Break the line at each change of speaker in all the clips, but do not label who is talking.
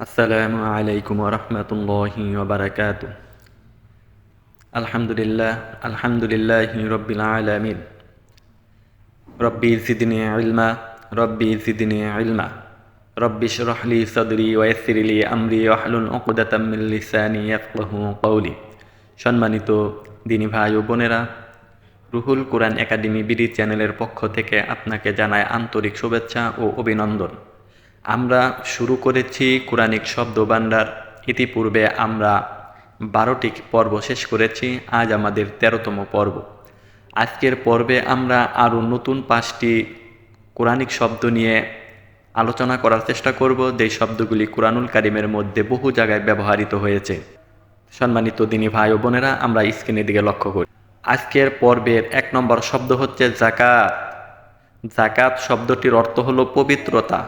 আসসালামু আলাইকুম রহমতুল্লাহি ওবারাকাতু। আলহামদুলিল্লাহ আলহামদুলিল্লাহি রব্বিল আলামিন। রব্বি জিদনি ইলমা রব্বি জিদনি ইলমা রব্বি ইশরাহ লি সাদরি ওয়া ইয়াসসির লি আমরি ওয়াহলুল উকদাতাম মিন লিসানি ইয়াফকাহু কওলি। সম্মানিত দিনী ভাই ও বোনেরা, রুহুল কোরআন একাডেমি বিডি চ্যানেলের পক্ষ থেকে আপনাকে জানায় আন্তরিক শুভেচ্ছা ও অভিনন্দন। আমরা শুরু করেছি কোরআনিক শব্দ ভাণ্ডার। ইতিপূর্বে আমরা 12টি পর্ব শেষ করেছি, আজ আমাদের 13তম পর্ব। আজকের পর্বে আমরা আরও নতুন 5টি কোরআনিক শব্দ নিয়ে আলোচনা করার চেষ্টা করব, যেই শব্দগুলি কোরআনুল কারিমের মধ্যে বহু জায়গায় ব্যবহৃত হয়েছে। সম্মানিত দিনী ভাই ও বোনেরা, আমরা স্ক্রিনের দিকে লক্ষ্য করি। আজকের পর্বের 1 নম্বর শব্দ হচ্ছে যাকাত। যাকাত শব্দটির অর্থ হলো পবিত্রতা।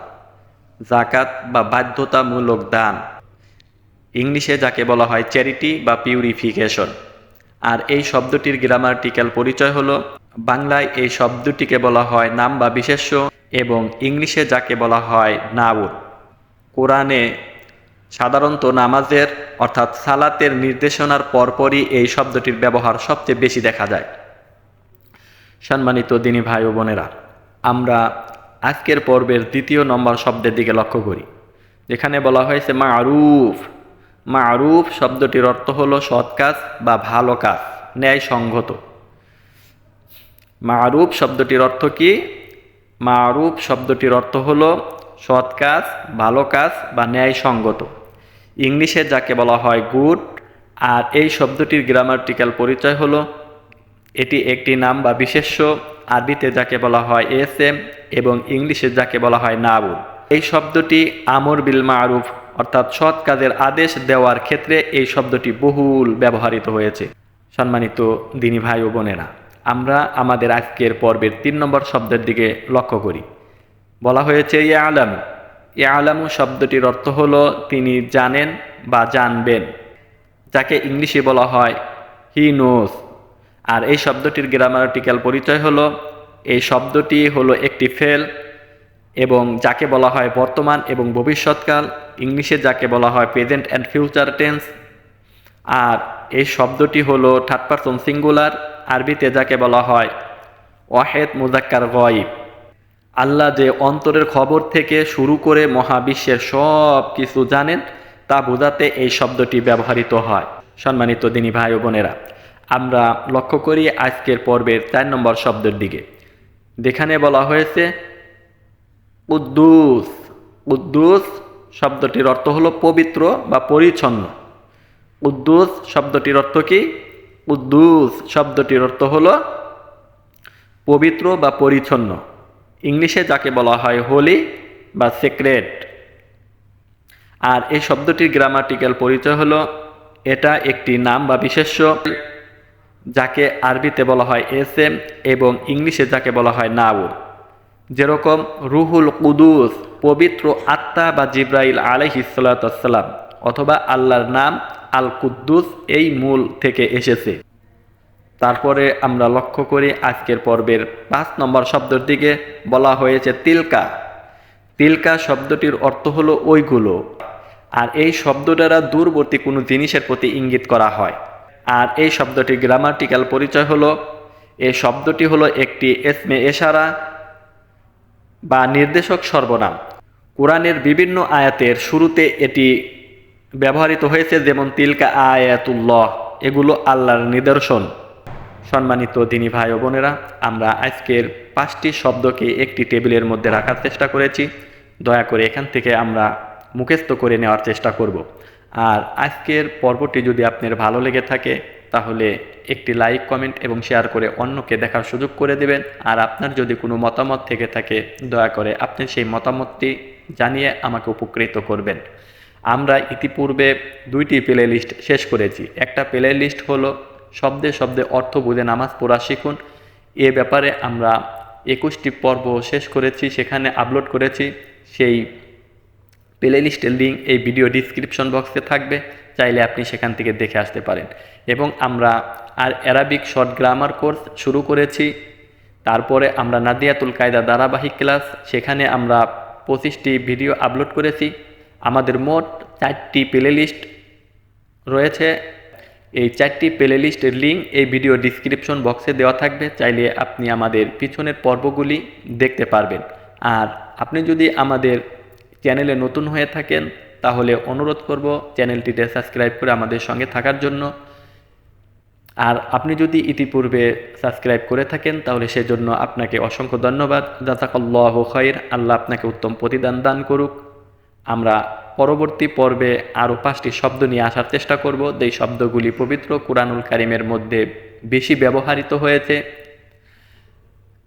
যাকাত বা বাধ্যতামূলক দান, ইংলিশে যাকে বলা হয় চ্যারিটি বা পিউরিফিকেশন। আর এই শব্দটির গ্রামাটিক্যাল পরিচয় হলো, বাংলায় এই শব্দটিকে বলা হয় নাম বা বিশেষ্য এবং ইংলিশে যাকে বলা হয় নাউন। কোরআনে সাধারণত নামাজের অর্থাৎ সালাতের নির্দেশনার পরপরই এই শব্দটির ব্যবহার সবচেয়ে বেশি দেখা যায়। সম্মানিত দিনী ভাই ও বোনেরা, আমরা আজকের পর্বের 2 নম্বর শব্দের দিকে লক্ষ্য করি, যেখানে বলা হয়েছে মারুফ। মারুফ শব্দটির অর্থ হলো সৎ কাজ বা ভালো কাজ, ন্যায়সঙ্গত। মারুফ শব্দটির অর্থ কি? মারুফ শব্দটির অর্থ হলো সৎ কাজ, ভালো কাজ বা ন্যায়সঙ্গত। ইংলিশে যাকে বলা হয় গুড। আর এই শব্দটির গ্রামাটিক্যাল পরিচয় হলো, এটি একটি নাম বা বিশেষ্য, আরবিতে যাকে বলা হয় এসএম এবং ইংলিশে যাকে বলা হয় নাউন। এই শব্দটি আমর বিল মারুফ অর্থাৎ সৎ কাজের আদেশ দেওয়ার ক্ষেত্রে এই শব্দটি বহুল ব্যবহৃত হয়েছে। সম্মানিত দিনী ভাই ও বোনেরা, আমরা আমাদের আজকের পর্বের 3 নম্বর শব্দের দিকে লক্ষ্য করি। বলা হয়েছে ইয়ালামু। ইয়ালামু শব্দটির অর্থ হলো তিনি জানেন বা জানবেন, যাকে ইংলিশে বলা হয় হি নোস। আর এই শব্দটির গ্রামাটিক্যাল পরিচয় হলো, এই শব্দটি হলো একটি ফেল এবং যাকে বলা হয় বর্তমান এবং ভবিষ্যৎকাল, ইংলিশে যাকে বলা হয় প্রেজেন্ট অ্যান্ড ফিউচার টেন্স। আর এই শব্দটি হলো থার্ড পারসন সিঙ্গুলার, আরবিতে যাকে বলা হয় ওয়াহেদ মুজাক্কার গয়ব। আল্লাহ যে অন্তরের খবর থেকে শুরু করে মহাবিশ্বের সব কিছু জানেন, তা বোঝাতে এই শব্দটি ব্যবহৃত হয়। সম্মানিত দিনী ভাই ও বোনেরা, আমরা লক্ষ্য করি আজকের পর্বের 4 নম্বর শব্দের দিকে, যেখানে বলা হয়েছে কুদ্দুস। কুদ্দুস শব্দটির অর্থ হলো পবিত্র বা পরিচ্ছন্ন। কুদ্দুস শব্দটির অর্থ কি? কুদ্দুস শব্দটির অর্থ হলো পবিত্র বা পরিচ্ছন্ন, ইংলিশে যাকে বলা হয় হোলি বা সেক্রেট। আর এই শব্দটির গ্রামাটিক্যাল পরিচয় হলো, এটা একটি নাম বা বিশেষ্য, যাকে আরবিতে বলা হয় এসএম এবং ইংলিশে যাকে বলা হয় নাউন। যেরকম রুহুল কুদুস পবিত্র আত্মা বা জিব্রাইল আলাইহিস সালাতু ওয়াস সালাম, অথবা আল্লাহর নাম আল কুদ্দুস এই মূল থেকে এসেছে। তারপরে আমরা লক্ষ্য করি আজকের পর্বের 5 নম্বর শব্দের দিকে, বলা হয়েছে তিলকা। তিলকা শব্দটির অর্থ হলো ওইগুলো। আর এই শব্দ দ্বারা দূরবর্তী কোনো জিনিসের প্রতি ইঙ্গিত করা হয়। আর এই শব্দটির গ্রামাটিক্যাল পরিচয় হলো, এই শব্দটি হলো একটি ইসমে ইশারা বা নির্দেশক সর্বনাম। কোরআনের বিভিন্ন আয়াতের শুরুতে এটি ব্যবহৃত হয়েছে, যেমন তিলকা আয়াতুল্লাহ, এগুলো আল্লাহর নিদর্শন। সম্মানিত দিনী ভাই ও বোনেরা, আমরা আজকের 5টি শব্দকে একটি টেবিলের মধ্যে রাখার চেষ্টা করেছি। দয়া করে এখান থেকে আমরা মুখস্থ করে নেওয়ার চেষ্টা করব। আর আজকের পর্বটি যদি আপনার ভালো লেগে থাকে, তাহলে একটি লাইক, কমেন্ট এবং শেয়ার করে অন্যকে দেখার সুযোগ করে দেবেন। আর আপনার যদি কোনো মতামত থেকে থাকে, দয়া করে আপনি সেই মতামতটি জানিয়ে আমাকে উপকৃত করবেন। আমরা ইতিপূর্বে 2টি প্লে লিস্ট শেষ করেছি। একটা প্লে লিস্ট হলো শব্দে শব্দে অর্থ বুঝে নামাজ পড়া শিখুন। এ ব্যাপারে আমরা 21টি পর্ব শেষ করেছি, সেখানে আপলোড করেছি। সেই প্লে লিস্টের লিঙ্ক এই ভিডিও ডিসক্রিপশন বক্সে থাকবে, চাইলে আপনি সেখান থেকে দেখে আসতে পারেন। এবং আমরা অ্যারাবিক শর্ট গ্রামার কোর্স শুরু করেছি। তারপরে আমরা নাদিয়াতুল কায়দা ধারাবাহিক ক্লাস, সেখানে আমরা 25টি ভিডিও আপলোড করেছি। আমাদের মোট 4টি প্লে লিস্ট রয়েছে। এই 4টি প্লে লিস্টের লিঙ্ক এই ভিডিও ডিসক্রিপশন বক্সে দেওয়া থাকবে, চাইলে আপনি আমাদের পিছনের পর্বগুলি দেখতে পারবেন। আর আপনি যদি আমাদের চ্যানেলে নতুন হয়ে থাকেন তাহলে অনুরোধ করব চ্যানেলটিতে সাবস্ক্রাইব করে আমাদের সঙ্গে থাকার জন্য। আর আপনি যদি ইতিপূর্বে সাবস্ক্রাইব করে থাকেন তাহলে সেজন্য আপনাকে অসংখ্য ধন্যবাদ। জাযাকাল্লাহু খাইর। আল্লাহ আপনাকে উত্তম প্রতিদান দান করুক। আমরা পরবর্তী পর্বে আরও 5টি শব্দ নিয়ে আসার চেষ্টা করব, যেই শব্দগুলি পবিত্র কুরআনুল কারীমের মধ্যে বেশি ব্যবহৃত হয়েছে।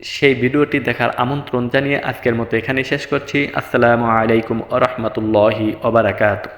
সেই ভিডিওটি দেখার আমন্ত্রণ জানিয়ে আজকের মতো এখানেই শেষ করছি। আসসালামু আলাইকুম ওয়া রাহমাতুল্লাহি ওয়া বারাকাতুহু।